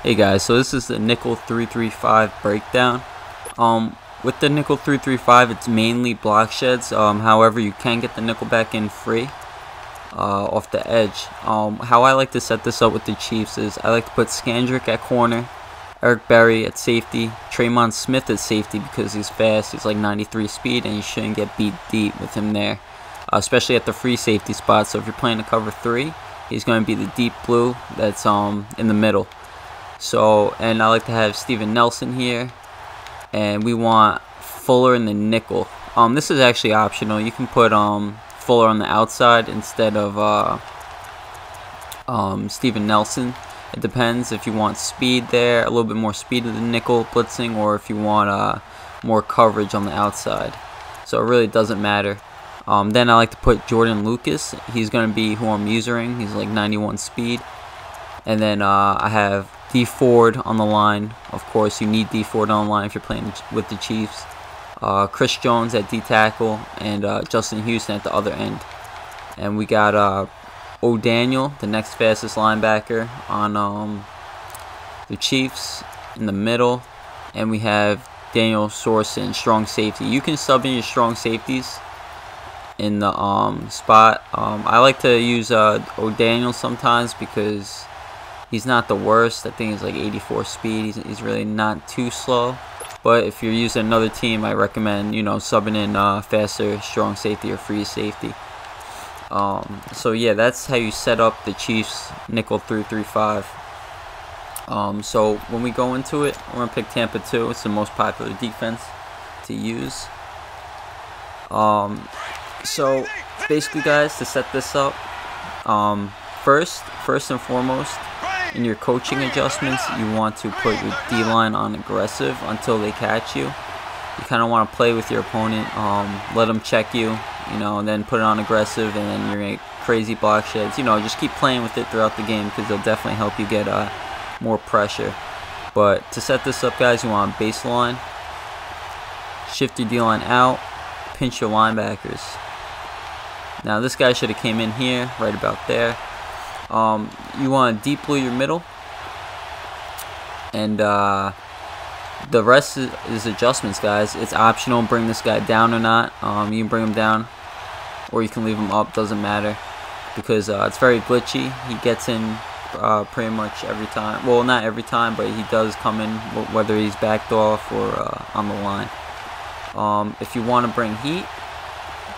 Hey guys, so this is the nickel 335 breakdown. With the nickel 335, it's mainly block sheds. However, you can get the nickel back in free off the edge. How I like to set this up with the Chiefs is I like to put Scandrick at corner, Eric Berry at safety, Traymon Smith at safety because he's fast. He's like 93 speed, and you shouldn't get beat deep with him there, especially at the free safety spot. So if you're playing a cover 3, he's going to be the deep blue that's in the middle. So, and I like to have Steven Nelson here, and we want Fuller in the nickel. This is actually optional. You can put Fuller on the outside instead of Steven Nelson. It depends if you want speed there, a little bit more speed of the nickel blitzing, or if you want more coverage on the outside. So it really doesn't matter. Then I like to put Jordan Lucas. He's going to be who I'm using. He's like 91 speed. And then I have D Ford on the line. Of course, you need D Ford on the line if you're playing with the Chiefs. Chris Jones at D tackle, and Justin Houston at the other end. And we got O'Daniel, the next fastest linebacker, on the Chiefs in the middle. And we have Daniel Sorensen, strong safety. You can sub in your strong safeties in the spot. I like to use O'Daniel sometimes because he's not the worst. I think he's like 84 speed. He's really not too slow. But if you're using another team, I recommend, subbing in faster strong safety or free safety. So yeah, that's how you set up the Chiefs nickel 335. So when we go into it, we're gonna pick Tampa 2. It's the most popular defense to use. So basically, guys, to set this up, first and foremost, in your coaching adjustments, you want to put your D-line on aggressive until they catch you. You kind of want to play with your opponent, let them check you, and then put it on aggressive, and then you're going to get crazy block sheds. Just keep playing with it throughout the game because they'll definitely help you get more pressure. But to set this up, guys, you want baseline, shift your D-line out, pinch your linebackers. Now this guy should have came in here, right about there. You want to deep blue your middle, and the rest is adjustments, guys. It's optional. Bring this guy down or not. You can bring him down, or you can leave him up. Doesn't matter because it's very glitchy. He gets in pretty much every time. Well, not every time, but he does come in whether he's backed off or on the line. If you want to bring heat,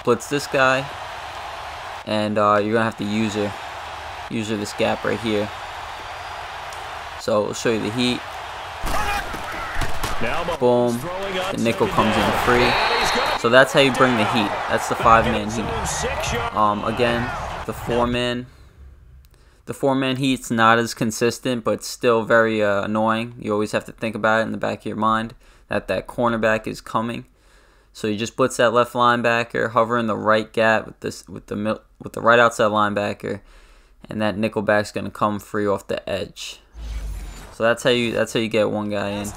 blitz this guy, and you're gonna have to user this gap right here. So we'll show you the heat. Boom. The nickel comes in free. So that's how you bring the heat. That's the 5-man heat. Again, the 4-man. The 4-man heat's not as consistent, but still very annoying. You always have to think about it in the back of your mind that cornerback is coming. So you just blitz that left linebacker, hover in the right gap with the right outside linebacker, and that nickelback's gonna come free off the edge. So that's how you get one guy in.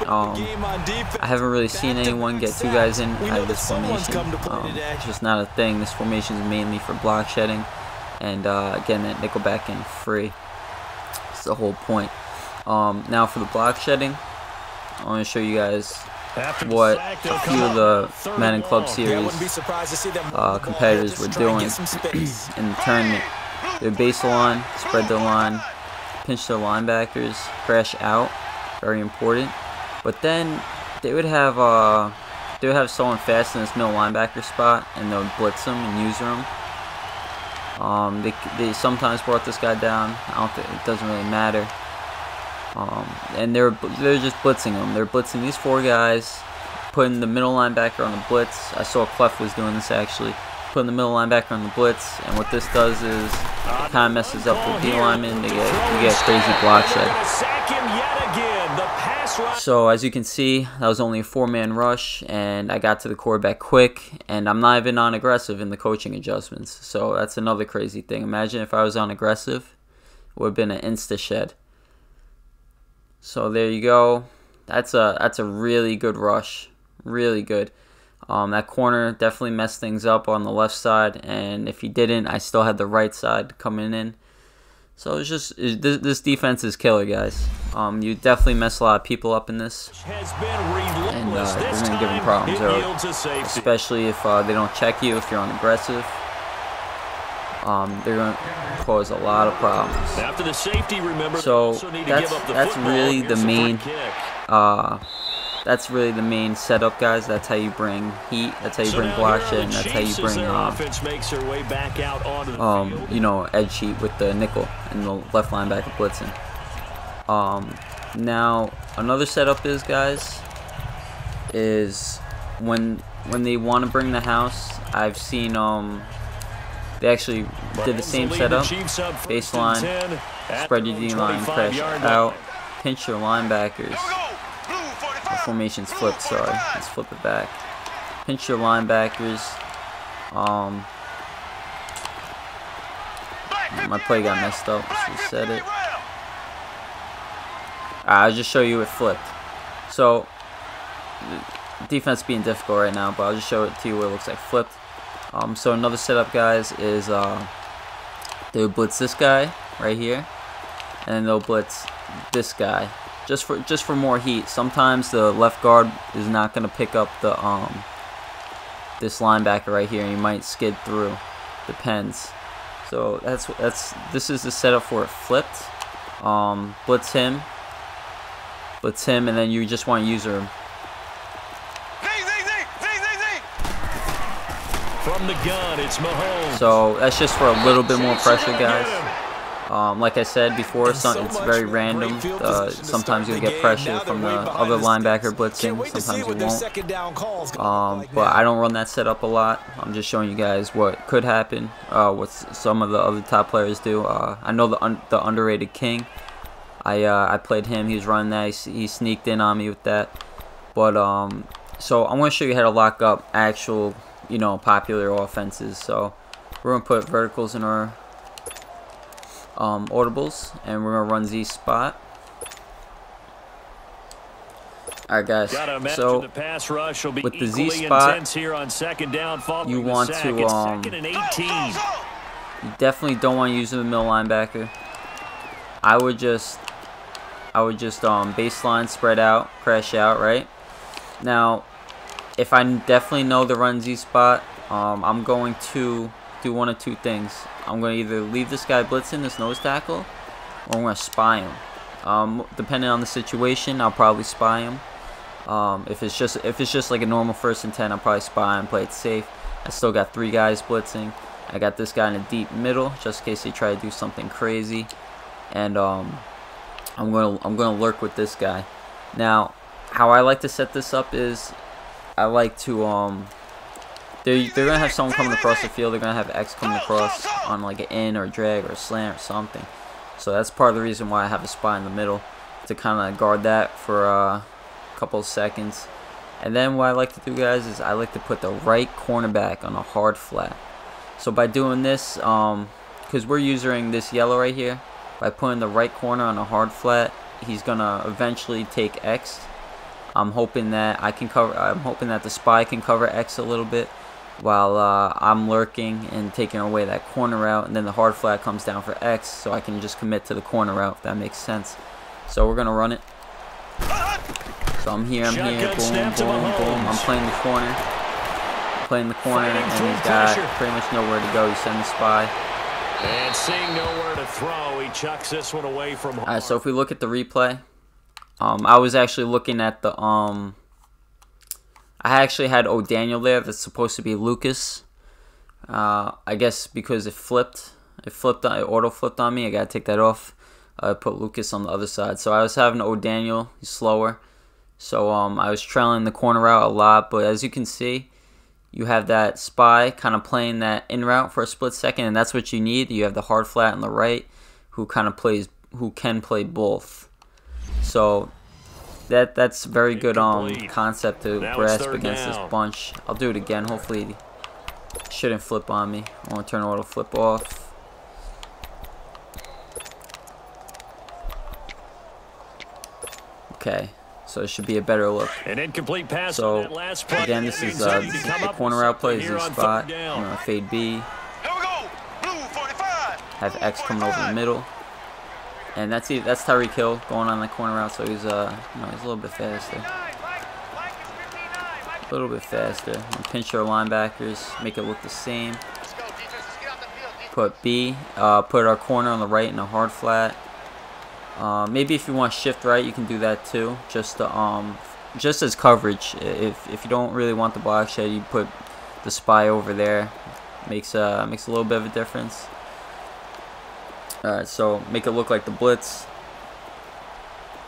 I haven't really seen anyone get 2 guys in out of this formation. It's just not a thing. This formation is mainly for block shedding, and again, that nickelback in free. That's the whole point. Now for the block shedding, I want to show you guys what a few of the Madden Club Series competitors were doing in the tournament. They would base the line, spread their line, pinch their linebackers, crash out, very important. But then they would have someone fast in this middle linebacker spot, and they would blitz them and use them. They sometimes brought this guy down. I don't think it doesn't really matter. And they're just blitzing them. They're blitzing these 4 guys, putting the middle linebacker on the blitz. I saw Clef was doing this actually. Putting the middle linebacker on the blitz, and what this does is it kind of messes up the D lineman. You get crazy block shed. So as you can see, that was only a 4-man rush, and I got to the quarterback quick, and I'm not even on aggressive in the coaching adjustments. So that's another crazy thing. Imagine if I was on aggressive, it would have been an insta shed. So there you go. That's a really good rush, really good. That corner definitely messed things up on the left side, and if he didn't, I still had the right side coming in. So it's just this defense is killer, guys. You definitely mess a lot of people up in this, and you're gonna give them problems, especially if they don't check you. If you're on aggressive, they're gonna cause a lot of problems. After the safety, remember, so that's really the main. That's really the main setup, guys. That's how you bring heat. That's how you bring block shit, and that's how you bring you know, edge heat with the nickel and the left linebacker blitzing. Now another setup is, guys, is when they want to bring the house. I've seen they actually did the same setup. Baseline, spread your D-line, crash out, pinch your linebackers. The formation's flipped, sorry. Let's flip it back. Pinch your linebackers. My play got messed up. Let's reset it. I'll just show you it flipped. So, defense being difficult right now, but I'll just show it to you where it looks like flipped. So another setup, guys, is they'll blitz this guy right here, and then they'll blitz this guy. Just for more heat. Sometimes the left guard is not going to pick up the this linebacker right here, and you might skid through. Depends. So this is the setup for it flipped. Blitz him, and then you just want to use her. From the gun, it's Mahomes. So that's just for a little bit more pressure, guys. Like I said before, it's very random. Sometimes you'll get pressure from the other linebacker blitzing, sometimes you won't. But I don't run that setup a lot. I'm just showing you guys what could happen, what some of the other top players do. I know the underrated King. I played him. He was running that. He sneaked in on me with that. But so I'm going to show you how to lock up actual, you know, popular offenses. So we're going to put verticals in our audibles, and we're gonna run Z spot. Alright, guys, so with the Z spot, you want to you definitely don't want to use the middle linebacker. I would just baseline, spread out, crash out. Right now, if I definitely know the run Z spot, I'm going to do one of two things. I'm going to either leave this guy blitzing, this nose tackle, or I'm going to spy him. Depending on the situation, I'll probably spy him. If it's just like a normal 1st and 10, I'll probably spy him, play it safe. I still got 3 guys blitzing. I got this guy in a deep middle, just in case they try to do something crazy. And I'm gonna lurk with this guy. Now, how I like to set this up is, I like to they're gonna have someone coming across the field. They're gonna have X coming across on like an in or a drag or a slant or something. So that's part of the reason why I have a spy in the middle, to kind of guard that for a couple of seconds. And then what I like to do, guys, is I like to put the right cornerback on a hard flat. So by doing this, because we're using this yellow right here, by putting the right corner on a hard flat, he's gonna eventually take X. I'm hoping that the spy can cover X a little bit, while I'm lurking and taking away that corner route, and then the hard flat comes down for X, so I can just commit to the corner route, if that makes sense. So we're gonna run it. So I'm here, boom, boom, boom. I'm playing the corner, and he's got pretty much nowhere to go. He's sending the spy. And seeing nowhere to throw, he chucks this one away from home. Alright, so if we look at the replay, I was actually looking at the I actually had O'Daniel there. That's supposed to be Lucas. I guess because it auto flipped on me. I gotta take that off. I put Lucas on the other side. So I was having O'Daniel. He's slower. So I was trailing the corner route a lot. But as you can see, you have that spy kind of playing that in route for a split second, and that's what you need. You have the hard flat on the right, who can play both. So that's very good concept to grasp against this bunch. I'll do it again. Hopefully it shouldn't flip on me. I want to turn auto flip off. Okay, so it should be a better look. An incomplete pass. So again, this is the corner out play. This is the spot. I'm gonna fade B. Have X coming over the middle. And that's Tyreek Hill going on the corner route, so he's you know, he's a little bit faster. A little bit faster. And pinch our linebackers, make it look the same. Put B, put our corner on the right in a hard flat. Maybe if you want shift right, you can do that too. Just as coverage. If you don't really want the block shed, you put the spy over there. Makes a little bit of a difference. All right, so make it look like the blitz.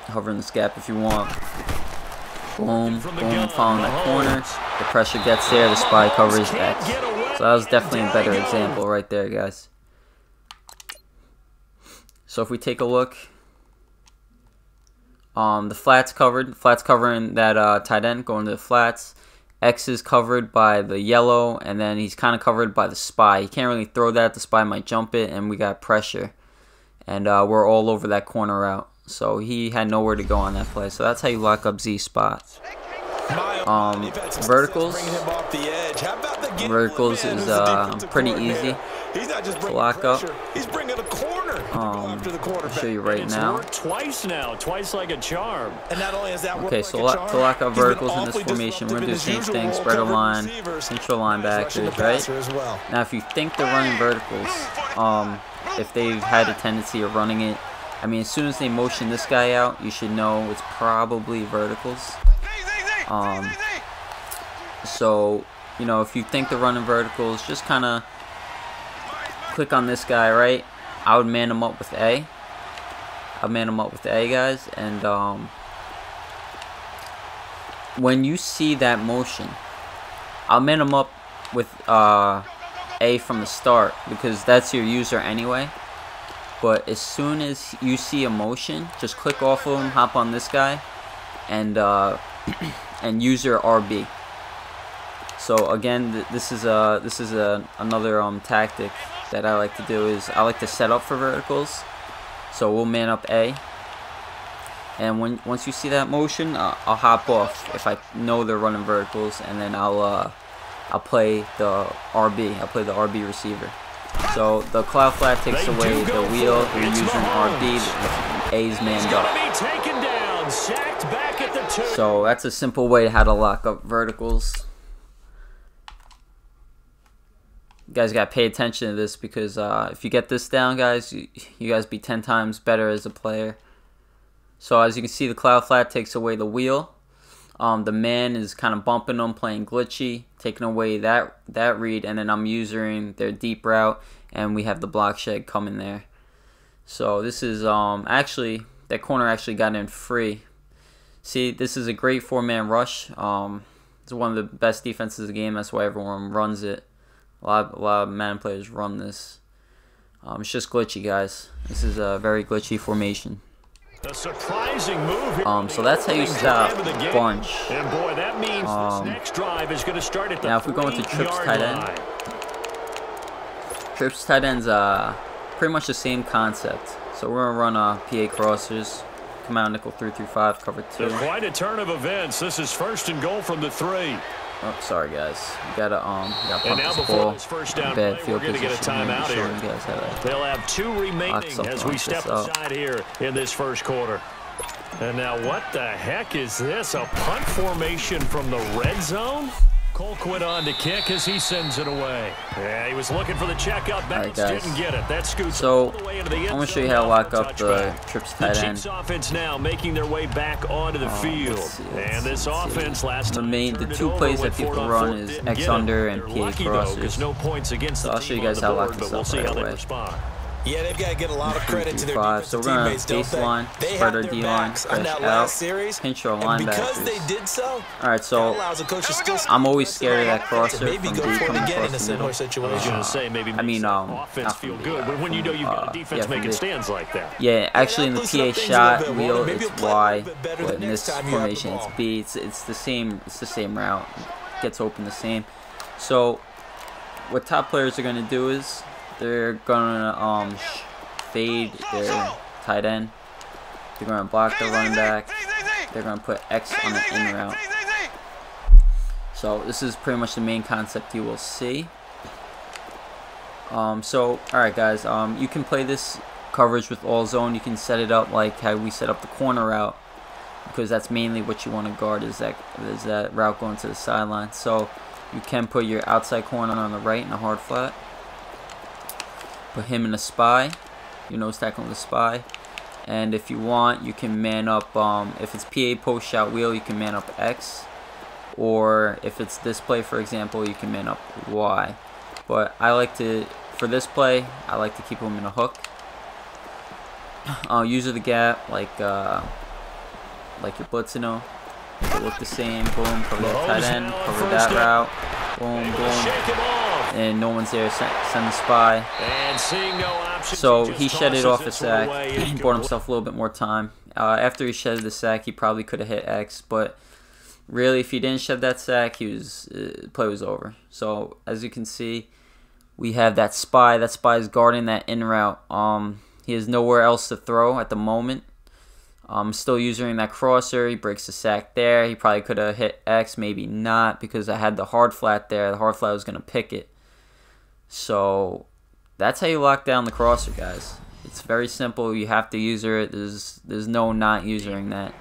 Hover in this gap if you want. Boom, boom, following that corner. The pressure gets there, the spy covers X. So that was definitely a better example right there, guys. So if we take a look, the flats covered. Flats covering that tight end, going to the flats. X is covered by the yellow, and then he's kind of covered by the spy. He can't really throw that. The spy might jump it, and we got pressure. And we're all over that corner route. So he had nowhere to go on that play. So that's how you lock up Z spots. Verticals. Verticals is pretty easy to lock up. I'll show you right now. Twice like a charm. Okay, so to lock up verticals in this formation, we're going to do the same thing, spread a line, control linebackers, right? Now, if you think they're running verticals, if they've had a tendency of running it, I mean, as soon as they motion this guy out, you should know it's probably verticals. So, you know, if you think they're running verticals, just kind of click on this guy, right? I would man him up with A. I'd man him up with A, guys. And when you see that motion, I'll man him up with A from the start because that's your user anyway. But as soon as you see a motion, just click off of him, hop on this guy, and use your RB. So again, this is another tactic that I like to do is I like to set up for verticals. So we'll man up A, and once you see that motion, I'll hop off if I know they're running verticals, and then I'll play the RB. I'll play the RB receiver. So the cloud flat takes away the wheel. You're using RB. A's manned up. So that's a simple way how to lock up verticals. You guys got to pay attention to this because if you get this down, guys, you guys be 10 times better as a player. So as you can see, the cloud flat takes away the wheel. The man is kind of bumping them, playing glitchy, taking away that read, and then I'm using their deep route, and we have the block shed coming there. So this is actually, that corner actually got in free. See, this is a great 4-man rush. It's one of the best defenses of the game. That's why everyone runs it. A lot of man players run this. It's just glitchy, guys. This is a very glitchy formation. A surprising move here. So that's how you stop bunch. And boy, that means this next drive is going to start at the now if we go into trips tight end, trips tight end's pretty much the same concept. So we're gonna run PA crossers, come out nickel 3-5, cover 2. Quite a turn of events. This is 1st and goal from the 3. Oh, sorry guys. We gotta and now before this first down bad play, field we're going to get a timeout here. They'll have 2 remaining as we step aside here in this first quarter. And now what the heck is this? A punt formation from the red zone? Colquitt on to kick as he sends it away. Yeah, he was looking for the checkup. Right, didn't get it. That scoots all the way into the end zone. I'm going to show you how to lock up the trips tight end. The Chiefs offense now making their way back onto the field. And this offense last time the 2 plays that people run is X under and PA crossers. No points against so I'll show you guys how to lock this up right away. Yeah, they've got to get a lot of credit to their defensive teammates, don't they? Baseline, spread our D-line, stretch out, pinch our linebackers. Because they did so, alright, so I'm always scared of that crosser from D coming across the middle. I was going to say, maybe offense feel good, but when you know you've got a defense making stands like that. Yeah, actually in the PA shot wheel, it's Y, but in this formation, it's B. It's the same route. It gets open the same. So, what top players are going to do is, they're gonna fade their tight end. They're gonna block the running back. They're gonna put X on the in route. So this is pretty much the main concept you will see. So alright guys, you can play this coverage with all zone, you can set it up like how we set up the corner route, because that's mainly what you want to guard, is that route going to the sideline. So you can put your outside corner on the right in a hard flat, put him in a spy, you nose tackle in the spy, and if you want, you can man up, if it's PA post shout wheel, you can man up X, or if it's this play, for example, you can man up Y. But I like to, for this play, I like to keep him in a hook. User the gap like you're blitzing him. They look the same. Boom, cover that tight end, cover that route. Boom, boom, and no one's there. Send the spy. So he shedded off a sack. Bought himself a little bit more time. After he shedded the sack, he probably could have hit X, but really, if he didn't shed that sack, play was over. So as you can see, we have that spy. That spy is guarding that in route. He has nowhere else to throw at the moment. Still using that crosser. He breaks the sack there. He probably could have hit X, maybe not, because I had the hard flat there. The hard flat was going to pick it. So that's how you lock down the crosser, guys. It's very simple. You have to user it. There's no not using that.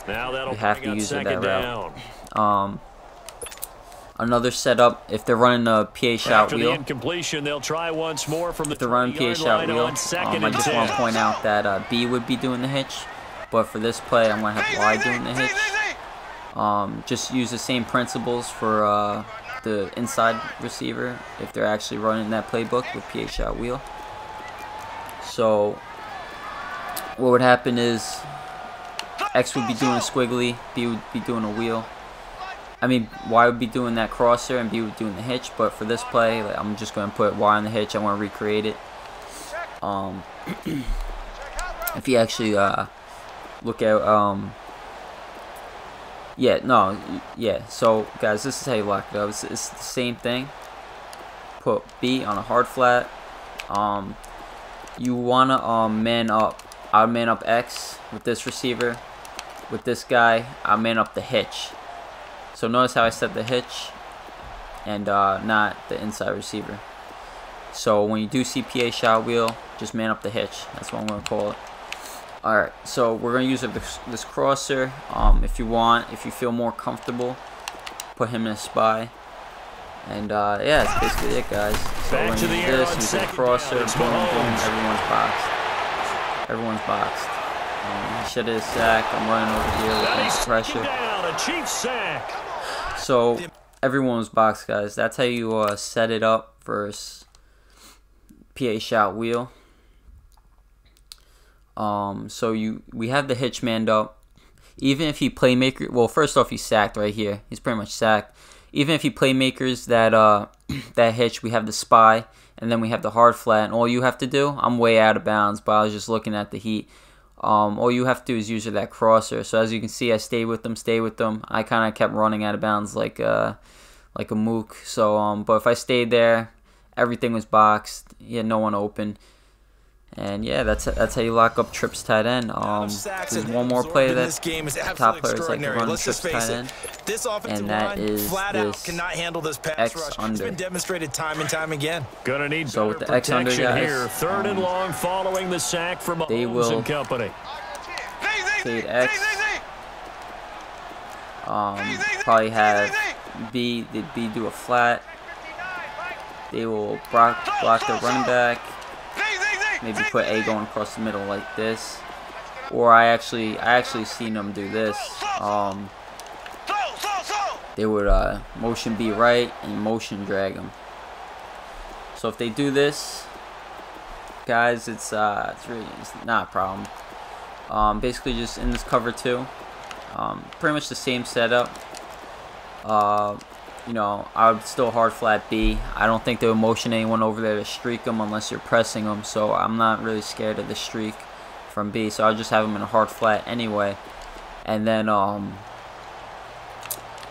Now you have to use it that route. Another setup, if they're running a PA shout wheel. They'll try once more from if they're running PA shout wheel, I just want to point out that B would be doing the hitch, but for this play, I'm going to have Y doing the hitch. Just use the same principles for the inside receiver if they're actually running that playbook with PA shout wheel. So what would happen is X would be doing a squiggly, B would be doing a wheel. I mean, Y would be doing that crosser and B would be doing the hitch, but for this play, I'm just going to put Y on the hitch. I want to recreate it. If you actually look at, so guys, this is how you lock it up. It's the same thing. Put B on a hard flat. You want to man up. I would man up X with this receiver. With this guy, I man up the hitch. So notice how I set the hitch and not the inside receiver. So when you do see PA shout wheel, just man up the hitch. That's what I'm going to call it. Alright, so we're going to use this crosser. If you feel more comfortable, put him in a spy. And yeah, that's basically it, guys. So we're going to use this, use the crosser, boom, boom, everyone's boxed. Everyone's boxed. He should have sack. I'm running over here with pressure. So everyone was boxed, guys. That's how you set it up versus PA shout wheel. So we have the hitch manned up. Even if he playmaker, well, first off, he's sacked right here. He's pretty much sacked. Even if he playmakers that that hitch, we have the spy, and then we have the hard flat. And all you have to do, I'm way out of bounds, but I was just looking at the heat. All you have to do is use that crosser. So as you can see, I stayed with them. I kind of kept running out of bounds like a mook. So but if I stayed there, everything was boxed. He had no one open. And yeah, that's how you lock up trips tight end. There's one more play that top players like to run trips tight end, and that is this X under. Demonstrated time and time again. Gonna need so with the X under, guys, here. Third and long following the sack from they will company. fade X. Probably have B. Did B do a flat? They will block the running back. Maybe put A going across the middle like this, or I actually seen them do this. They would motion B right and motion drag them. So if they do this, guys, it's not a problem. Basically just in this cover 2, pretty much the same setup. You know, I would still hard flat B. I don't think they would motion anyone over there to streak them unless you're pressing them. So I'm not really scared of the streak from B. So I'll just have them in a hard flat anyway. And then,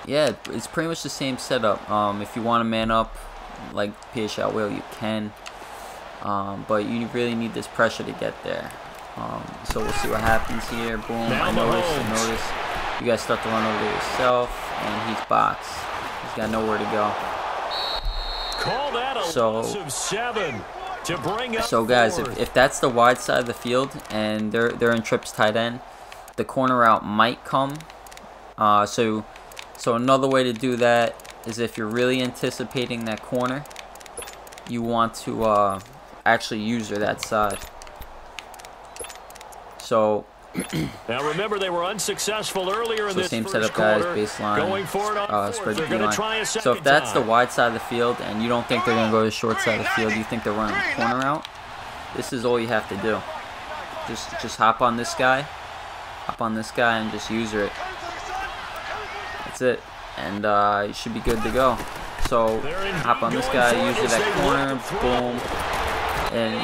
yeah, it's pretty much the same setup. If you want to man up like PA shout wheel, you can. But you really need this pressure to get there. So we'll see what happens here. Boom. I notice. You guys start to run over yourself, and he's boxed. He's got nowhere to go. Call that a loss of 7. to bring up So guys, if that's the wide side of the field and they're in trips tight end, the corner route might come. So another way to do that is if you're really anticipating that corner, you want to actually user that side. So now remember, they were unsuccessful earlier in this same first setup, guys, quarter. baseline, Going for it on spread fourth. the They're line. a So if that's time. the wide side of the field and you don't think they're going to go to the short side of the field, you think they're running the corner route, this is all you have to do. Just hop on this guy, and just user it. That's it, and you should be good to go. So hop on this guy, user that corner, boom, and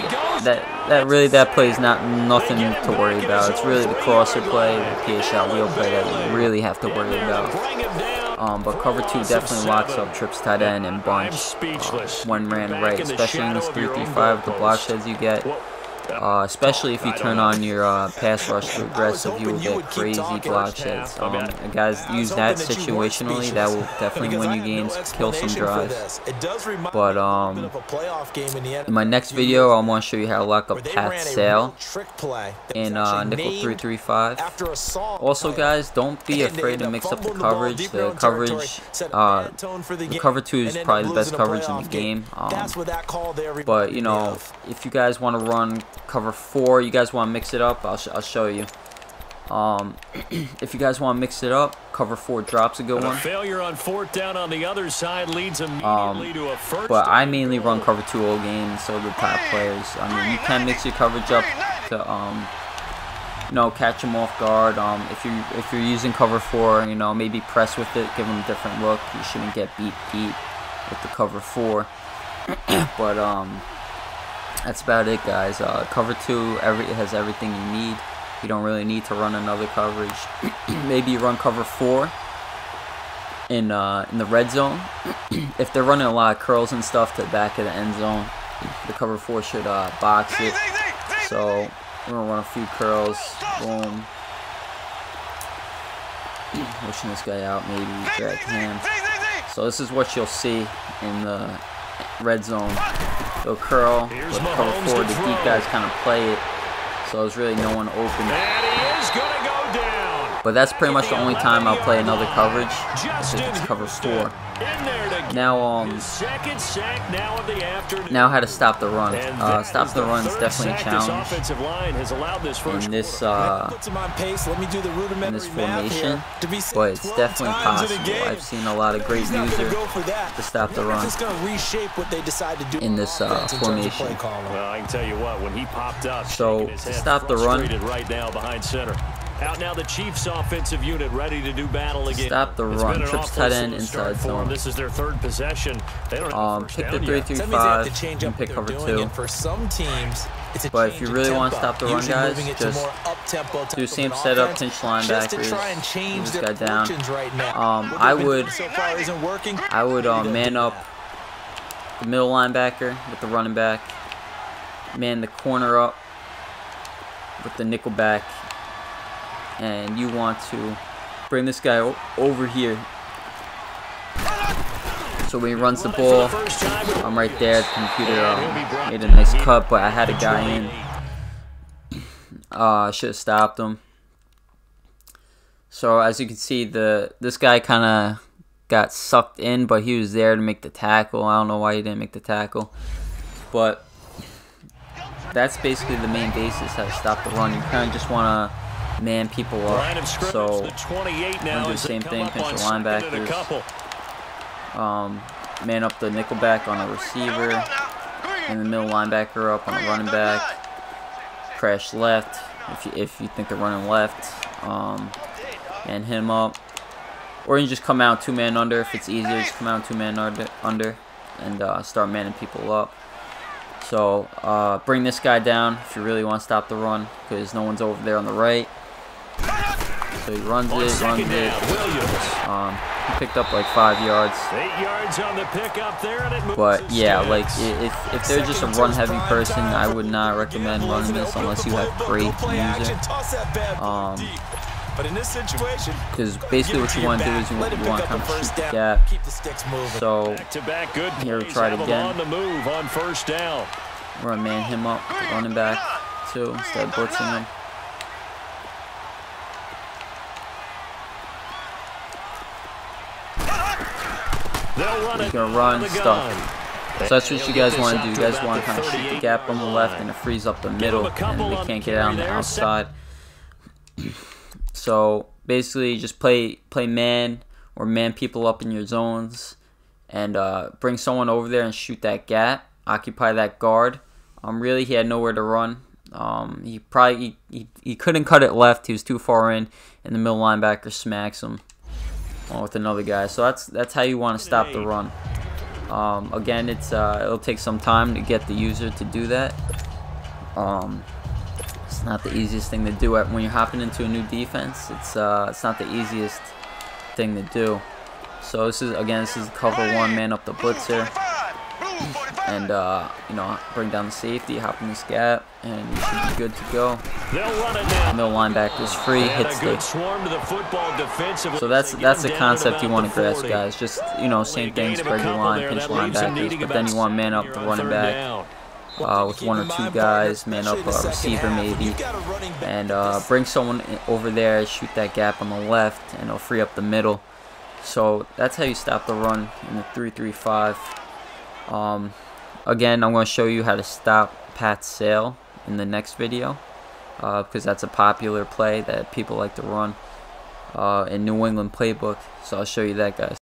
that play is nothing to worry about. It's really the crosser play, the PA shot wheel play that you really have to worry about. But cover 2 definitely locks up trips tight end and bunch when ran right, especially in this 3-3-5 with the block sheds you get. Especially if you turn on your pass rush to aggressive, you will get crazy block sheds. And guys, use that situationally. That will definitely win you games, kill some drives. But in my next video, I want to show you how to lock up Pat Sale in nickel 3-3-5. Also, guys, don't be afraid to mix up the coverage. The cover 2 is probably the best coverage in the game. But you know, if you guys want to run cover 4, you guys want to mix it up, I'll show you. If you guys want to mix it up, cover 4 drops a good one. Failure on fourth down on the other side leads immediately to a first. But I mainly run cover 2 all game, so do the top players. I mean, you can mix your coverage up to catch them off guard. If you're using cover 4, you know, maybe press with it, give them a different look. You shouldn't get beat with the cover 4. But that's about it, guys. Cover 2 has everything you need. You don't really need to run another coverage. Maybe you run cover 4 in the red zone. If they're running a lot of curls and stuff to the back of the end zone, the cover 4 should box it. So we're gonna run a few curls. Boom. Pushing this guy out, maybe drag hand. So this is what you'll see in the red zone. They'll curl, but cover 4, the deep guys kind of play it, so there's really no one open. And he is gonna go down. But that's pretty much the only time I'll play another coverage, if it's cover 4. Now, now how to stop the run. Stop the run is definitely a challenge in this formation, but it's definitely possible. I've seen a lot of great users to stop the run in this formation. Well, I can tell you what, when he popped up, so to stop the run, right now behind center. Out now the Chiefs offensive unit ready to do battle again. Stop the run. Trips tight end inside zone. This is their 3rd possession. They don't pick the 3-3-5 and pick cover 2. For some teams, but if you really want to stop the run, guys, just do the same setup, pinch linebackers, move this guy down. I would man up the middle linebacker with the running back, man the corner up with the nickel back, and you want to bring this guy over here. So when he runs the ball, I'm right there. The computer made a nice cut, but I had a guy in. I should have stopped him. So as you can see, this guy kind of got sucked in, but he was there to make the tackle. I don't know why he didn't make the tackle, but that's basically the main basis, how to stop the run. You kind of just want to man people up. So I'm gonna do the same thing, pinch the linebackers, man up the nickelback on a receiver, and the middle linebacker up on a running back, crash left if you think they're running left, man him up, or you can just come out 2-man under if it's easier. Just come out 2-man under and start manning people up. So bring this guy down if you really want to stop the run, because no one's over there on the right. So he runs it. He picked up like 5 yards. 8 yards on the pickup there, and it moves. But yeah, like if they're just a run-heavy person, I would not recommend running this unless you have great user. But in this situation, because basically what you want to do is you want to kind of shoot the gap. So here, try it again. On the move on first down. We're gonna man him up, running back too, instead of blitzing him. He's gonna run, stuff. So that's what you guys want to do. You guys want to kind of shoot the gap on the left, and it frees up the middle, and they can't get out on the outside. So basically, just play man or man people up in your zones, and bring someone over there and shoot that gap. Occupy that guard. Really, he had nowhere to run. He couldn't cut it left. He was too far in, and the middle linebacker smacks him with another guy. So that's how you want to stop the run. Again, it'll take some time to get the user to do that. It's not the easiest thing to do when you're hopping into a new defense. It's not the easiest thing to do. So this is cover one, man up the blitzer, and you know, bring down the safety, hop in this gap, and you should be good to go. Middle linebacker's free, hits the. So that's the concept you want to grasp, guys. Just, you know, same thing, spread your line, pinch linebackers, but then you want to man up the running back with one or two guys, man up a receiver maybe, and bring someone over there, shoot that gap on the left, and it'll free up the middle. So that's how you stop the run in the 3-3-5. Again, I'm going to show you how to stop Pat Sale in the next video, because that's a popular play that people like to run in New England playbook. So I'll show you that, guys.